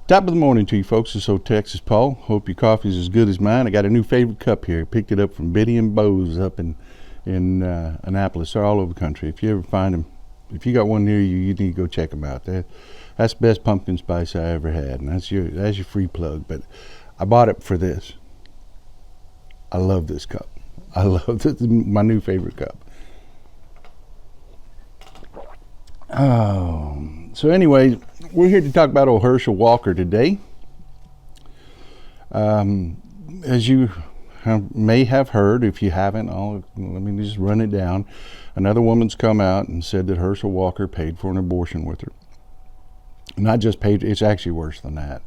Top of the morning to you folks. It's old Texas Paul. Hope your coffee's as good as mine. I got a new favorite cup here. Picked it up from Biddy and Bo's up in Annapolis. They're all over the country. If you ever find them, if you got one near you, you need to go check them out. That's the best pumpkin spice I ever had, and that's your free plug. But I bought it for this. I love this cup. I love this. My new favorite cup. So anyway, we're here to talk about old Herschel Walker today. As you may have heard, if you haven't, let me just run it down. Another woman's come out and said that Herschel Walker paid for an abortion with her. Not just paid, it's actually worse than that.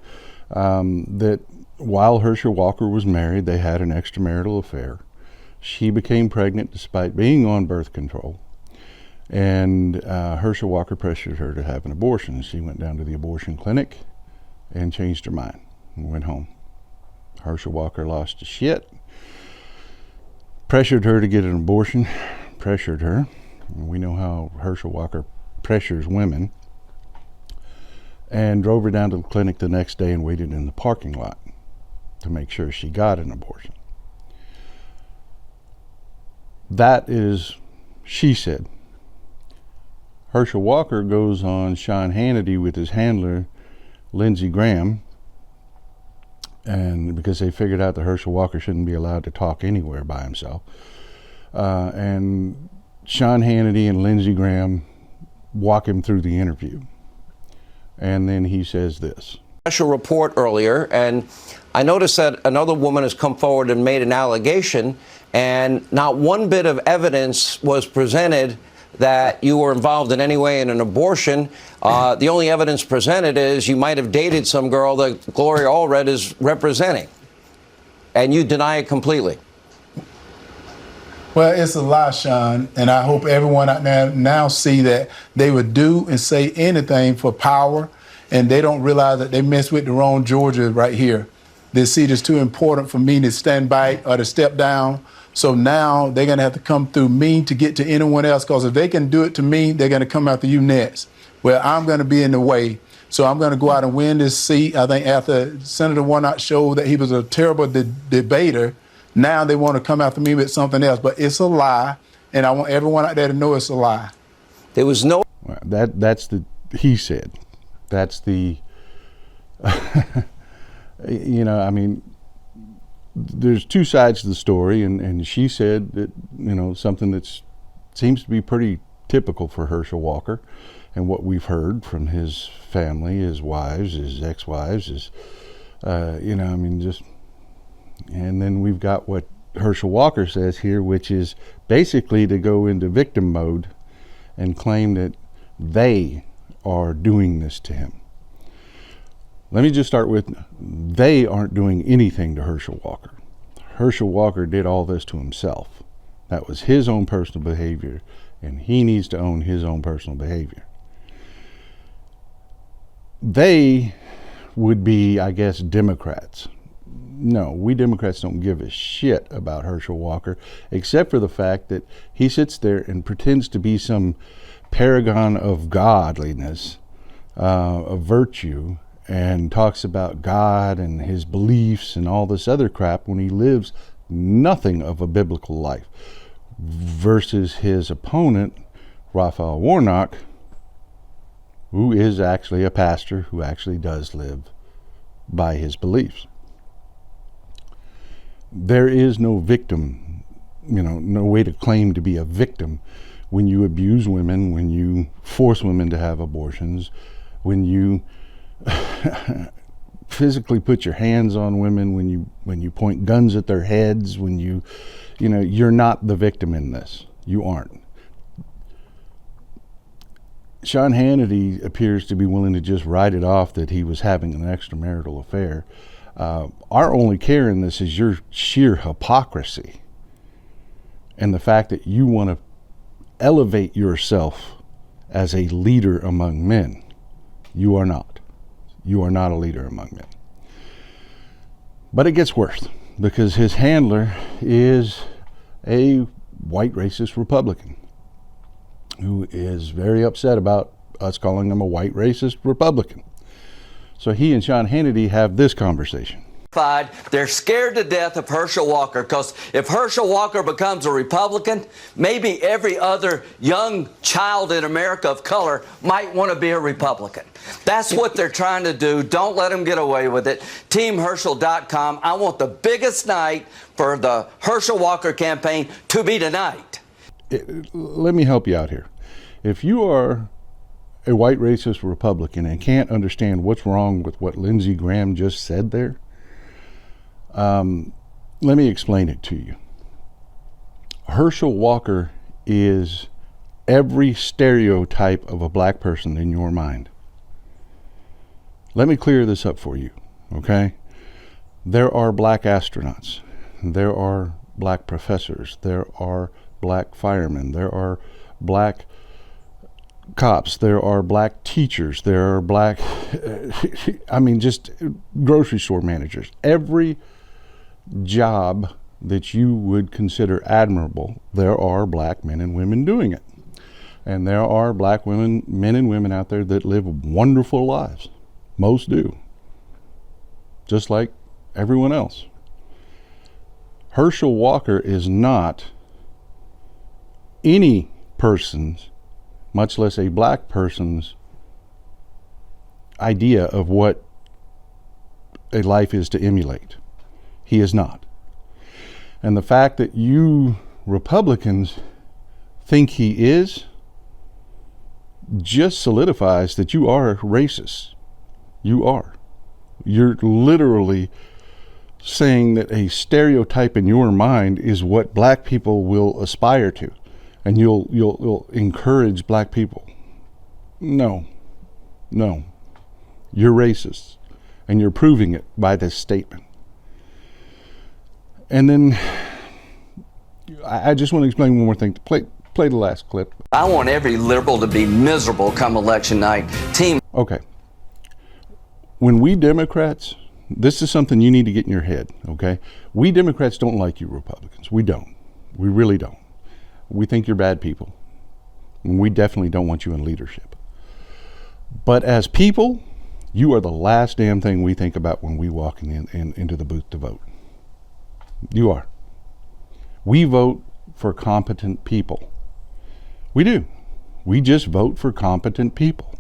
That while Herschel Walker was married, they had an extramarital affair. She became pregnant despite being on birth control. And Herschel Walker pressured her to have an abortion. She went down to the abortion clinic and changed her mind and went home. Herschel Walker lost his shit, pressured her to get an abortion, pressured her. We know how Herschel Walker pressures women, and drove her down to the clinic the next day and waited in the parking lot to make sure she got an abortion. That is, she said. Herschel Walker goes on Sean Hannity with his handler, Lindsey, and because they figured out that Herschel Walker shouldn't be allowed to talk anywhere by himself. And Sean Hannity and Lindsey walk him through the interview. And then he says this. Special report earlier, and I noticed that another woman has come forward and made an allegation, and not one bit of evidence was presented that you were involved in any way in an abortion. The only evidence presented is you might have dated some girl that Gloria Allred is representing, and you deny it completely. Well, it's a lie, Sean, and I hope everyone out there now see that they would do and say anything for power, and they don't realize that they mess with the wrong Georgia right here. They see it's too important for me to stand by or to step down. So now they're going to have to come through me to get to anyone else, because if they can do it to me, they're going to come after you next. Well, I'm going to be in the way. So I'm going to go out and win this seat. I think after Senator Warnock showed that he was a terrible debater, now they want to come after me with something else. But it's a lie, and I want everyone out there to know it's a lie. There was no... Well, that's the... He said. That's the... you know, I mean... There's two sides to the story, and she said that, you know, something that seems to be pretty typical for Herschel Walker, and what we've heard from his family, his wives, his ex-wives, is, you know, I mean, just, and then we've got what Herschel Walker says here, which is basically to go into victim mode and claim that they are doing this to him. Let me just start with, they aren't doing anything to Herschel Walker. Herschel Walker did all this to himself. That was his own personal behavior, and he needs to own his own personal behavior. They would be, I guess, Democrats. No, we Democrats don't give a shit about Herschel Walker, except for the fact that he sits there and pretends to be some paragon of godliness, of virtue, and talks about God and his beliefs and all this other crap when he lives nothing of a biblical life, versus his opponent, Raphael Warnock, who is actually a pastor who actually does live by his beliefs. There is no victim, you know, no way to claim to be a victim when you abuse women, when you force women to have abortions, when you physically put your hands on women, when you point guns at their heads, when you know, you're not the victim in this. You aren't. Sean Hannity appears to be willing to just write it off that he was having an extramarital affair. Our only care in this is your sheer hypocrisy and the fact that you want to elevate yourself as a leader among men. You are not. You are not a leader among men. But it gets worse, because his handler is a white racist Republican who is very upset about us calling him a white racist Republican. So he and Sean Hannity have this conversation. They're scared to death of Herschel Walker, because if Herschel Walker becomes a Republican, maybe every other young child in America of color might want to be a Republican. That's what they're trying to do. Don't let them get away with it. TeamHerschel.com. I want the biggest night for the Herschel Walker campaign to be tonight. Let me help you out here. If you are a white racist Republican and can't understand what's wrong with what Lindsey Graham just said there, let me explain it to you. Herschel Walker is every stereotype of a black person in your mind. Let me clear this up for you, okay? There are black astronauts. There are black professors. There are black firemen. There are black cops. There are black teachers. There are black, just grocery store managers. Every job that you would consider admirable, there are black men and women doing it. And there are black men and women out there that live wonderful lives. Most do. Just like everyone else. Herschel Walker is not any person's, much less a black person's, idea of what a life is to emulate. He is not. And the fact that you Republicans think he is just solidifies that you are racist. You are. You're literally saying that a stereotype in your mind is what black people will aspire to, and you'll encourage black people. No. You're racist, and you're proving it by this statement. And then I just want to explain one more thing. Play the last clip. I want every liberal to be miserable come election night. Okay. When we Democrats, this is something you need to get in your head, okay? We Democrats don't like you Republicans. We don't. We really don't. We think you're bad people. And we definitely don't want you in leadership. But as people, you are the last damn thing we think about when we walk into the booth to vote. You are. We vote for competent people. We do. We just vote for competent people.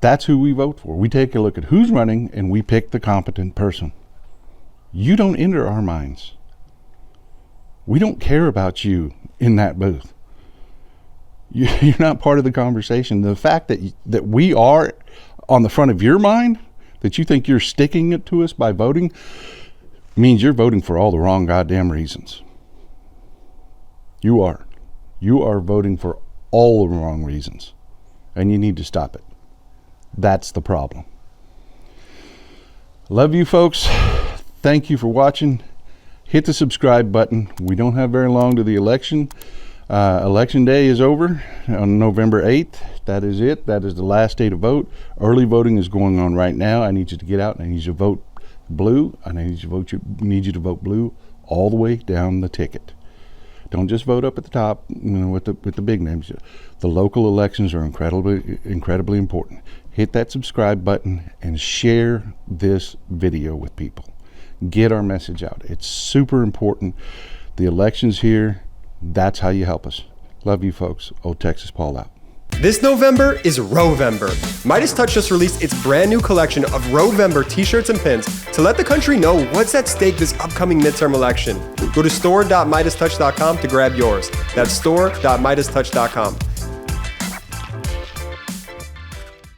That's who we vote for. We take a look at who's running and we pick the competent person. You don't enter our minds. We don't care about you in that booth. You're not part of the conversation. The fact that we are on the front of your mind, that you think you're sticking it to us by voting, means you're voting for all the wrong goddamn reasons. You are. You are voting for all the wrong reasons. And you need to stop it. That's the problem. Love you folks. Thank you for watching. Hit the subscribe button. We don't have very long to the election. Election day is over on November 8th. That is it. That is the last day to vote. Early voting is going on right now. I need you to get out and I need you to vote blue. And I need you to vote blue all the way down the ticket. Don't just vote up at the top, with the big names. The local elections are incredibly important. Hit that subscribe button and share this video with people. Get our message out. It's super important. The election's here. That's how you help us. Love you folks. Old Texas Paul out. This November is Rovember. MeidasTouch just released its brand new collection of Rovember t-shirts and pins to let the country know what's at stake this upcoming midterm election. Go to store.MeidasTouch.com to grab yours. That's store.MeidasTouch.com.